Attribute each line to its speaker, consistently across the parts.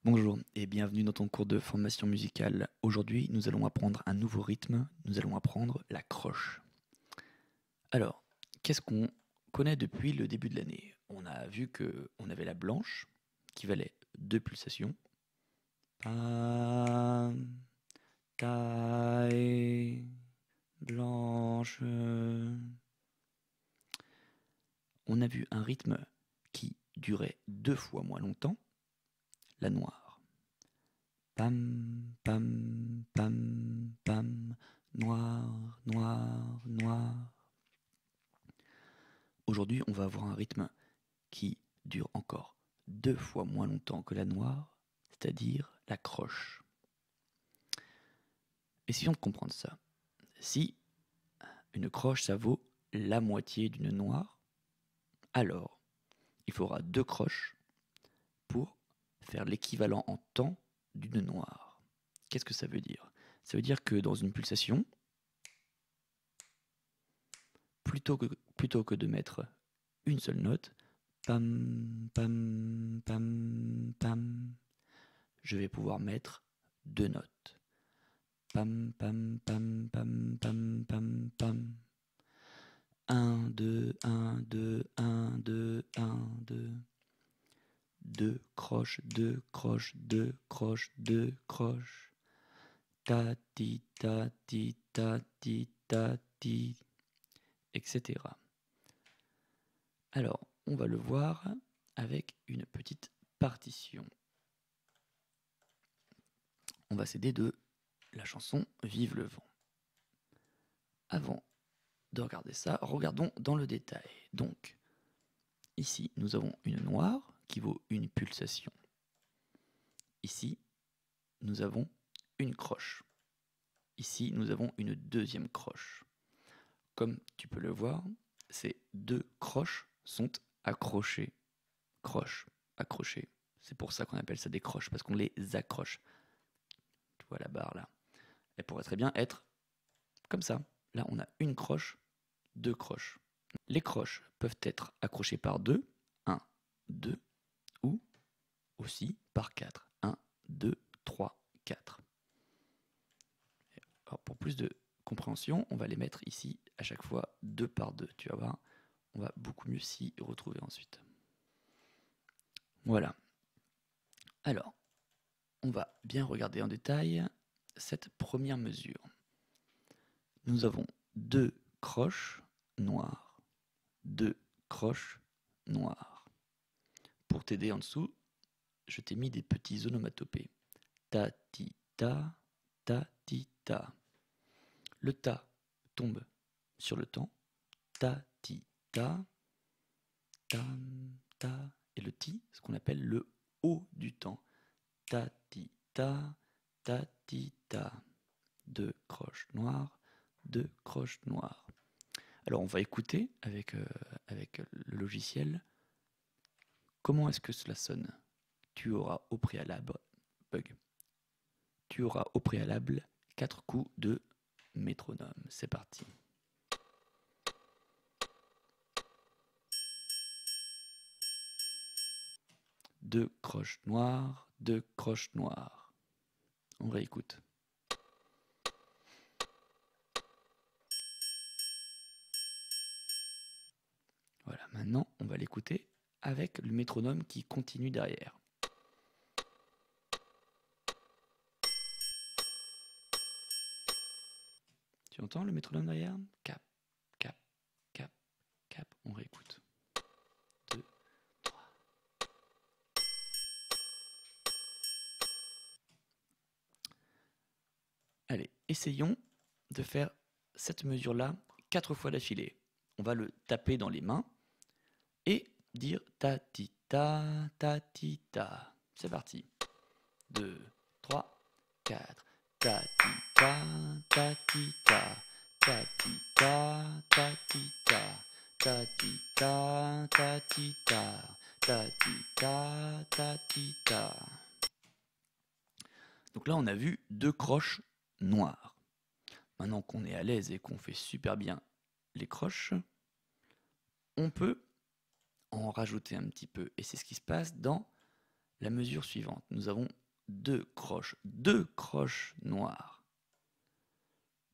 Speaker 1: Bonjour et bienvenue dans ton cours de formation musicale. Aujourd'hui, nous allons apprendre un nouveau rythme, nous allons apprendre la croche. Alors, qu'est-ce qu'on connaît depuis le début de l'année? On a vu qu'on avait la blanche qui valait 2 pulsations. Pam, taille, blanche. On a vu un rythme qui durait 2 fois moins longtemps, la noire. Pam, pam, pam, pam, noir, noir, noir. Aujourd'hui, on va avoir un rythme qui dure encore 2 fois moins longtemps que la noire, c'est-à-dire la croche. Essayons de comprendre ça. Si une croche, ça vaut la moitié d'une noire, alors il faudra 2 croches pour faire l'équivalent en temps d'une noire. Qu'est-ce que ça veut dire? Ça veut dire que dans une pulsation, plutôt que de mettre une seule note, pam, pam, pam, pam, je vais pouvoir mettre 2 notes. Pam, pam, pam, pam, pam, pam, pam. 1, 2, 1, 2, 1, 2, 1, 2. 2 croches, 2 croches, 2 croches, 2 croches. Ta ti ta ti ta ti ta ti, etc. Alors, on va le voir avec une petite partition. On va s'aider de la chanson Vive le vent. Avant de regarder ça, regardons dans le détail. Donc, ici, nous avons une noire qui vaut une pulsation. Ici, nous avons une croche. Ici, nous avons une deuxième croche. Comme tu peux le voir, ces 2 croches sont accrochées. Croches, accrochées. C'est pour ça qu'on appelle ça des croches, parce qu'on les accroche. Tu vois la barre là. Elle pourrait très bien être comme ça. Là, on a une croche, 2 croches. Les croches peuvent être accrochées par 2, 1, 2, ou aussi par 4, 1, 2, 3, 4. Alors pour plus de compréhension, on va les mettre ici à chaque fois 2 par 2. Tu vas voir, on va beaucoup mieux s'y retrouver ensuite. Voilà. Alors, on va bien regarder en détail cette première mesure. Nous avons 2 croches noires, 2 croches noires. Pour t'aider en dessous, je t'ai mis des petits onomatopées. Ta, ti, ta, ti, ta. Le ta tombe sur le temps. Ta, ti, ta, tam, ta. Et le ti, ce qu'on appelle le haut du temps. Ta, ti, ta, ti, ta. 2 croches noires, 2 croches noires. Alors on va écouter avec le logiciel comment est-ce que cela sonne. Tu auras au préalable, tu auras au préalable 4 coups de métronome. C'est parti. Deux croches noires, 2 croches noires. On réécoute. Voilà, maintenant on va l'écouter avec le métronome qui continue derrière. Tu entends le métronome derrière? Cap, cap, cap, cap. On réécoute. 2, 3. Allez, essayons de faire cette mesure-là 4 fois d'affilée. On va le taper dans les mains et dire ta ti ta ti ta. C'est parti. 2, 3, 4. Ta ti ta ti ta. Ta ti ta ti ta. Ta ti ta ti ta. Ta ti ta ti ta. Donc là, on a vu 2 croches noires. Maintenant qu'on est à l'aise et qu'on fait super bien les croches, on peut en rajouter un petit peu. Et c'est ce qui se passe dans la mesure suivante. Nous avons deux croches noires.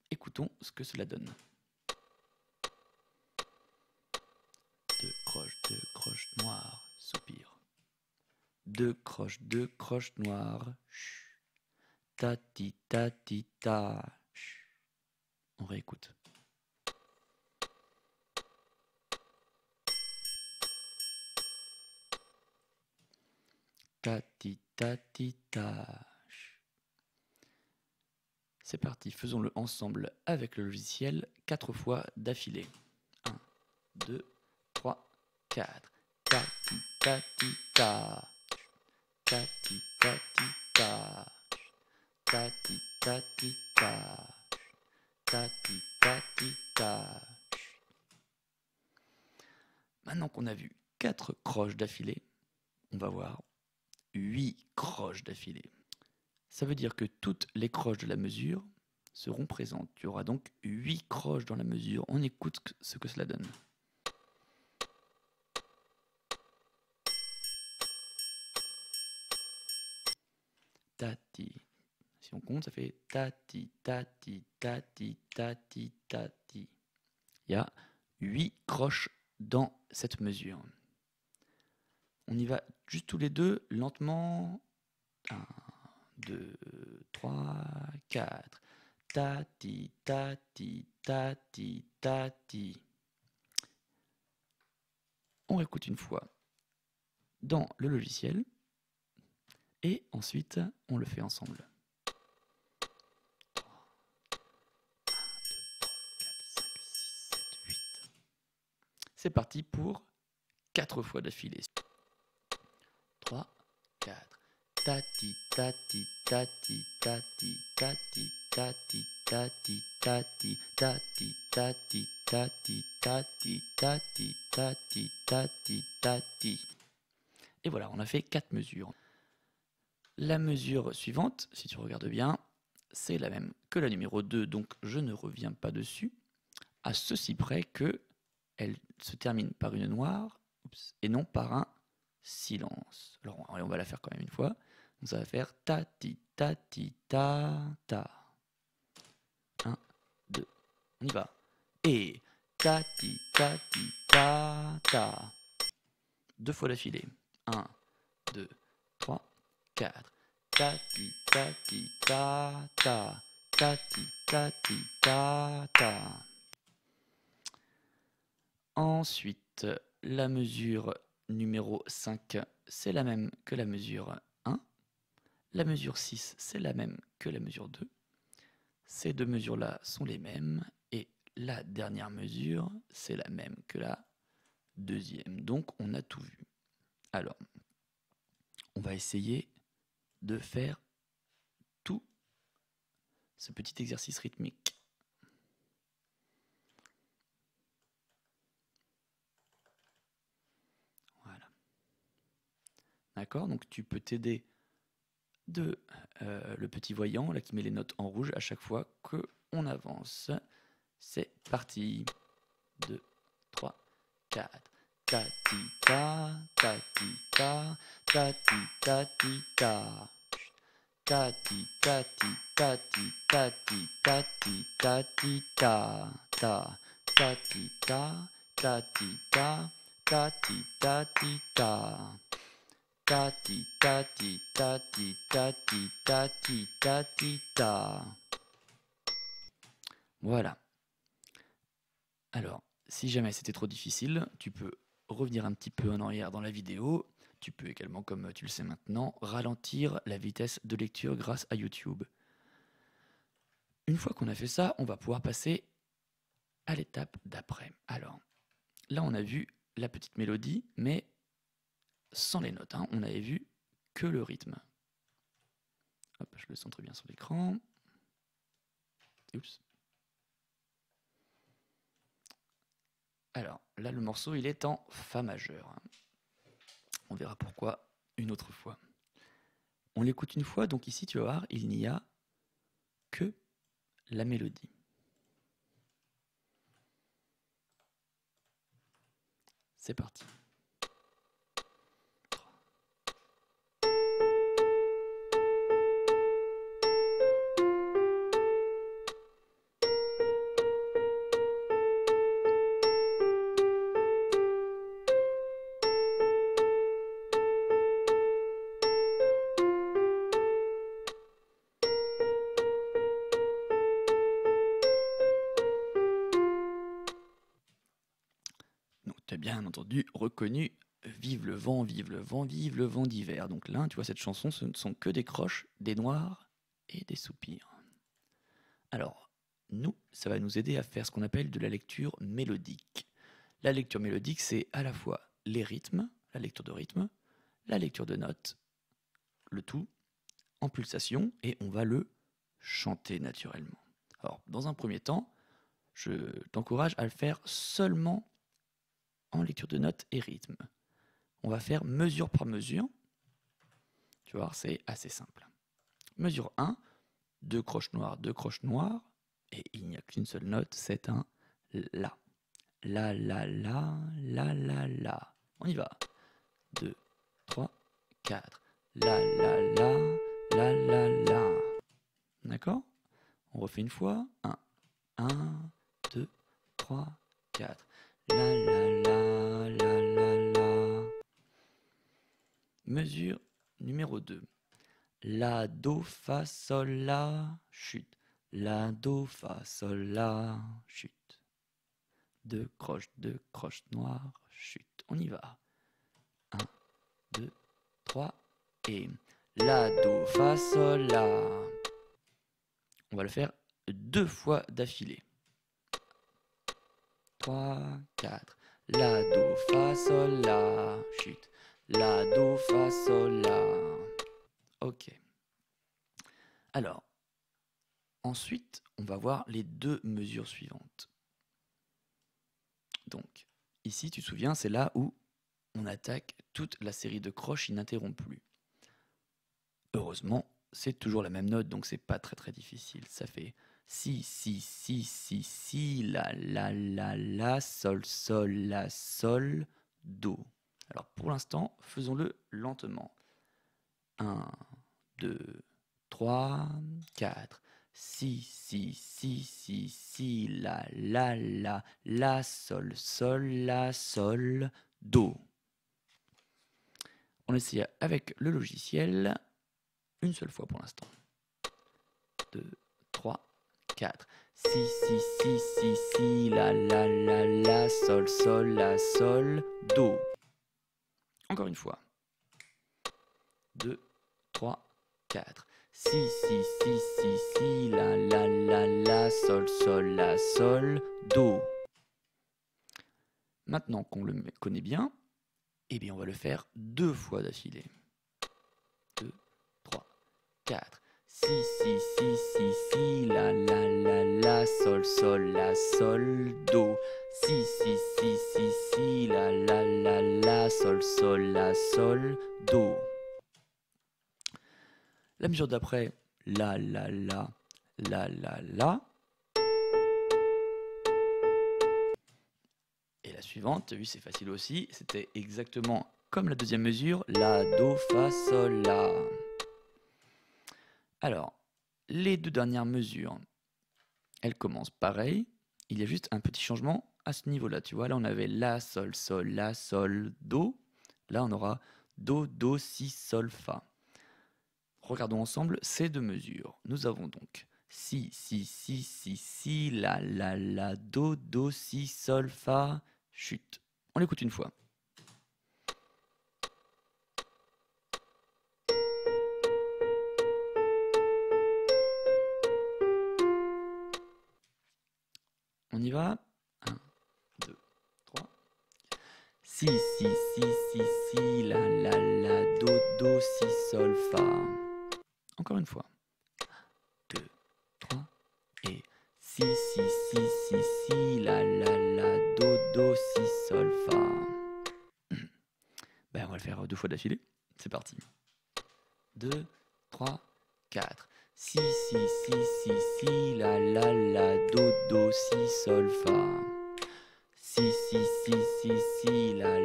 Speaker 1: Écoutons ce que cela donne. Deux croches noires, soupir. Deux croches noires, chut. Ta-ti, ta-ti, ta. Chut. On réécoute. Ta-ti, ta-ti, ta. Chut. C'est parti, faisons-le ensemble avec le logiciel 4 fois d'affilée. 1, 2, 3, 4. Ta-ti, ta-ti, ta. Ta-ti, ta-ti, ta. Ta-ti, ta-ti, ta. Ta-ti, ta-ti, ta. Maintenant qu'on a vu 4 croches d'affilée, on va voir 8 croches d'affilée. Ça veut dire que toutes les croches de la mesure seront présentes. Il y aura donc 8 croches dans la mesure. On écoute ce que cela donne. Tati. Si on compte, ça fait tati, tati, tati, tati, tati. Il y a 8 croches dans cette mesure. On y va juste tous les deux, lentement. 1, 2, 3, 4. Tati, tati, tati, tati. On réécoute une fois dans le logiciel et ensuite on le fait ensemble. 3, 1, 2, 3, 4, 5, 6, 7, 8. C'est parti pour 4 fois d'affilée. 3, 4. Tati, tati, tati, tati, tati, tati, tati, tati, tati, tati, tati, tati, tati, tati, tati, tati. Et voilà, on a fait 4 mesures. La mesure suivante, si tu regardes bien, c'est la même que la numéro 2, donc je ne reviens pas dessus, à ceci près que elle se termine par une noire et non par un silence. Alors on va la faire quand même une fois. Donc ça va faire ta ti ta ti ta ta. 1, 2, on y va. Et ta ti ta ti ta ta. 2 fois d'affilée. 1, 2, 3, 4. Ta ti ta ti ta ta. Ta ti ta ti ta ta. Ensuite, la mesure numéro 5, c'est la même que la mesure 1. La mesure 6, c'est la même que la mesure 2. Ces deux mesures-là sont les mêmes. Et la dernière mesure, c'est la même que la deuxième. Donc, on a tout vu. Alors, on va essayer de faire tout ce petit exercice rythmique. Voilà. D'accord? Donc, tu peux t'aider de le petit voyant là qui met les notes en rouge à chaque fois que on avance. C'est parti. 2, 3, 4. Ta-ti ta, ta-ti ta, ta-ti ta-ti ta. Ta-ti ta-ti ta-ti ta-ti ta-ti ta-ti ta. Ta, ta-ti ta, ta-ti ta, ta-ti ta-ti ta. Ta-ti ta-ti ta-ti ta-ti ta-ti ta-ti ta. Voilà. Alors, si jamais c'était trop difficile, tu peux revenir un petit peu en arrière dans la vidéo. Tu peux également, comme tu le sais maintenant, ralentir la vitesse de lecture grâce à YouTube. Une fois qu'on a fait ça, on va pouvoir passer à l'étape d'après. Alors, là on a vu la petite mélodie, mais sans les notes. On n'avait vu que le rythme. Hop, je le centre bien sur l'écran. Oups. Alors, là, le morceau, il est en Fa majeur. On verra pourquoi une autre fois. On l'écoute une fois, donc ici, tu vas voir, il n'y a que la mélodie. C'est parti. 3. bien entendu reconnu Vive le vent, vive le vent, vive le vent d'hiver. Donc là, tu vois, cette chanson, ce ne sont que des croches, des noirs et des soupirs. Alors, nous, ça va nous aider à faire ce qu'on appelle de la lecture mélodique. La lecture mélodique, c'est à la fois les rythmes, la lecture de rythme, la lecture de notes, le tout en pulsation, et on va le chanter naturellement. Alors, dans un premier temps, je t'encourage à le faire seulement en lecture de notes et rythme. On va faire mesure par mesure. Tu vas voir, c'est assez simple. Mesure 1, 2 croches noires, et il n'y a qu'une seule note, c'est un La. La, la, la, la, la, la. On y va. 2, 3, 4. La, la, la, la, la, la. D'accord? On refait une fois. 1, 2, 3, 4. La, la, la, la, la, la. Mesure numéro 2. La, do, fa, sol, la, chute. La, do, fa, sol, la, chute. 2 croches noires, chute. On y va. 1, 2, 3 et la, do, fa, sol, la. On va le faire 2 fois d'affilée. 3, 4. La, do, fa, sol, la, chute. La, do, fa, sol, la. Ok. Alors, ensuite, on va voir les 2 mesures suivantes. Donc, ici, tu te souviens, c'est là où on attaque toute la série de croches ininterrompues. Heureusement, c'est toujours la même note, donc c'est pas très difficile. Ça fait si, si, si, si, si, la, sol, sol, la, sol, do. Alors pour l'instant, faisons-le lentement. 1, 2, 3, 4. Si, si, si, si, si, la, sol, sol, la, sol, do. On essaie avec le logiciel une seule fois pour l'instant. 2, 3, 4. Si, si, si, si, si, la, sol, sol, la, sol, do. Encore une fois. 2, 3, 4. Si, si, si, si, si, la, sol, sol, la, sol, do. Maintenant qu'on le connaît bien, eh bien on va le faire 2 fois d'affilée. 2, 3, 4. Si, si, si, si, si, la, sol, sol, la, sol, do. Si, si, si, si, si, la, sol, sol, la, sol, do. La mesure d'après, la. Et la suivante, tu as vu, c'est facile aussi. C'était exactement comme la deuxième mesure, la, do, fa, sol, la. Alors, les 2 dernières mesures, elles commencent pareil. Il y a juste un petit changement à ce niveau-là. Tu vois, là, on avait la, sol, sol, la, sol, do. Là, on aura do, do, si, sol, fa. Regardons ensemble ces 2 mesures. Nous avons donc si, si, si, si, si, la, do, do, si, sol, fa, chute. On l'écoute une fois. On y va. 1, 2, 3. Si, si, si, si, si, la, do, do, si, sol, fa. Encore une fois. 2, 3 et si, si, si, si, si, la, do, do, si, sol, fa. Ben, on va le faire 2 fois d'affilée. C'est parti. 2, 3, 4. Si, si, si, si, si, la, do, do, si, sol, fa. Si, si, si, si, si, la,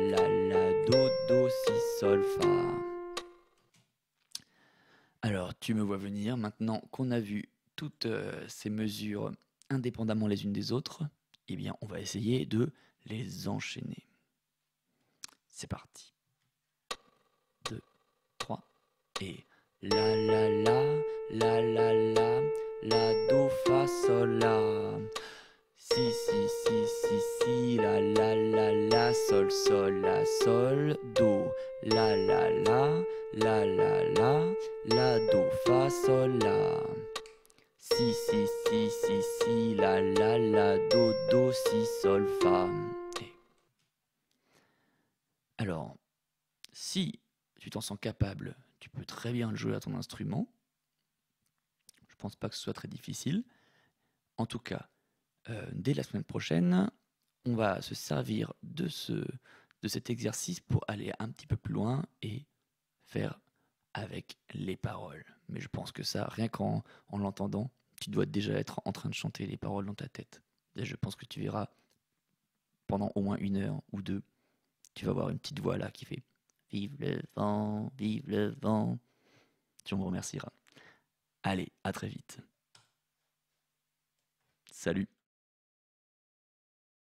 Speaker 1: do, do, si, sol, fa. Alors, tu me vois venir, maintenant qu'on a vu toutes ces mesures indépendamment les unes des autres, eh bien, on va essayer de les enchaîner. C'est parti. 2, 3, et la, do, fa, sol, la. Si, si, si, si, si, la, la, sol, sol, la, sol, do, la, la, do, fa, sol, la. Si, si, si, si, si, la, do, si, sol, fa. Et alors, si tu t'en sens capable, tu peux très bien le jouer à ton instrument. Je pense pas que ce soit très difficile. En tout cas, dès la semaine prochaine, on va se servir de cet exercice pour aller un petit peu plus loin et faire avec les paroles. Mais je pense que ça, rien qu'en l'entendant, tu dois déjà être en train de chanter les paroles dans ta tête. Et je pense que tu verras pendant au moins 1 heure ou 2, tu vas avoir une petite voix là qui fait « Vive le vent, vive le vent ». Tu me remercieras. Allez, à très vite. Salut.